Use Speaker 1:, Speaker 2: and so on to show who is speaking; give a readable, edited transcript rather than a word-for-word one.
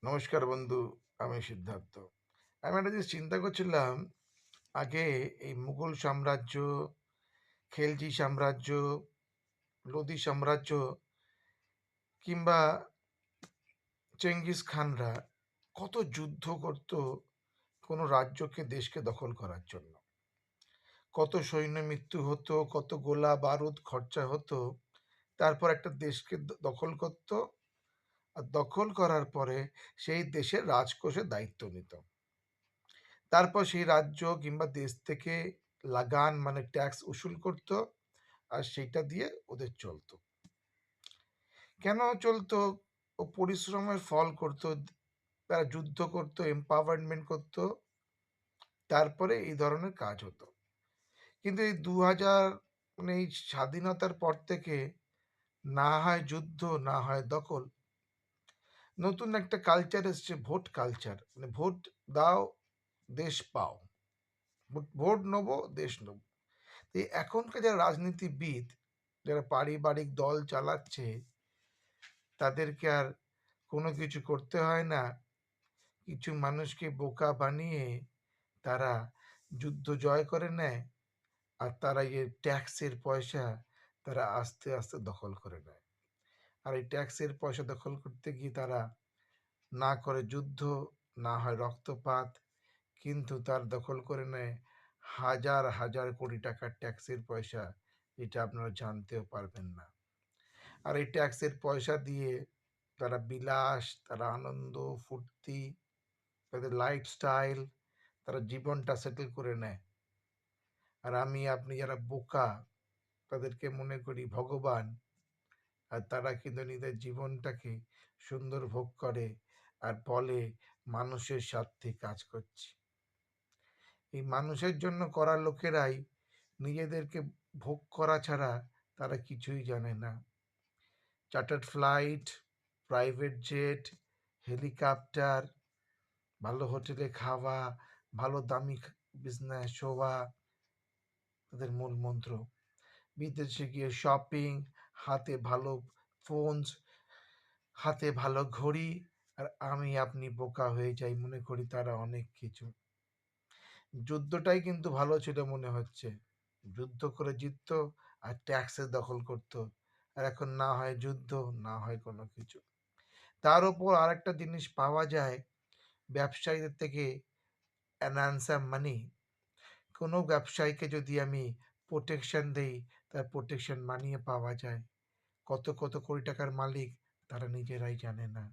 Speaker 1: নমস্কার বন্ধু, আমি সিদ্ধার্থ। আমি একটা জিনিস চিন্তা করছিলাম, আগে এই মুঘল সাম্রাজ্য, খেলজি সাম্রাজ্য, লোদি সাম্রাজ্য কিংবা চেঙ্গিস খানরা কত যুদ্ধ করত কোনো রাজ্যকে, দেশকে দখল করার জন্য। কত সৈন্য মৃত্যু হতো, কত গোলা বারুদ খরচা হতো। তারপর একটা দেশকে দখল করত, আর দখল করার পরে সেই দেশের রাজকোষের দায়িত্ব নিত। তারপর সেই রাজ্য কিংবা দেশ থেকে লাগান মানে ট্যাক্স উসুল করত, আর সেইটা দিয়ে ওদের চলতো। কেন চলতো? ও পরিশ্রমের ফল করত, তারা যুদ্ধ করত, এম্পাওয়ারমেন্ট করত, তারপরে এই ধরনের কাজ হতো। কিন্তু এই 2000 মানে এই স্বাধীনতার পর থেকে না হয় যুদ্ধ, না হয় দখল, নতুন একটা কালচার এসছে, ভোট কালচার। মানে ভোট দাও, দেশ পাও। ভোট নেবো, দেশ নেবো। এই এখনকার যারা রাজনীতিবিদ, যারা পারিবারিক দল চালাচ্ছে, তাদেরকে আর কোনো কিছু করতে হয় না। কিছু মানুষকে বোকা বানিয়ে তারা যুদ্ধ জয় করে নেয়, আর তারা এই ট্যাক্সের পয়সা তারা আস্তে আস্তে দখল করে নেয়। আর এই ট্যাক্সের পয়সা দখল করতে গিয়ে তারা না করে যুদ্ধ, না হয় রক্তপাত, কিন্তু তার দখল করে নেয় হাজার হাজার কোটি টাকার ট্যাক্সের পয়সা, যেটা আপনারা জানতেও পারবেন না। আর এই ট্যাক্সের পয়সা দিয়ে তারা বিলাস, তারা আনন্দ ফুর্তি, তাদের লাইফস্টাইল, তারা জীবনটা সেটেল করে নেয়। আর আমি আপনি যারা বোকা, তাদেরকে মনে করি ভগবান, আর তারা কিন্তু নিজের জীবনটাকে সুন্দর ভোগ করে আর বলে মানুষের স্বার্থে কাজ করছি। এই মানুষের জন্য করা লোকেরাই নিজেদেরকে ভোগ করা ছাড়া তারা কিছুই জানে না। Chartered flight, private jet, helicopter, ভালো হোটেলে খাওয়া, ভালো দামি বিজনেস শোভা তাদের মূল মন্ত্র। বিদেশে গিয়ে শপিং, হাতে ভালো ফোনস, হাতে ভালো ঘড়ি, আর আমি আপনি বোকা হয়ে যাই, মনে করি তারা অনেক কিছু। যুদ্ধটাই কিন্তু ভালো ছিল মনে হচ্ছে। যুদ্ধ করে জিততো আর ট্যাক্সের দখল করতো। আর এখন না হয় যুদ্ধ, না হয় কোনো কিছু। তার উপর আরেকটা জিনিস পাওয়া যায় ব্যবসায়ীদের থেকে, অ্যান মানি। কোনো ব্যবসায়ীকে যদি আমি প্রোটেকশন দেই, তার প্রোটেকশন মানিয়ে পাওয়া যায়। কত কত কোটি টাকার মালিক তারা নিজেরাই জানে না।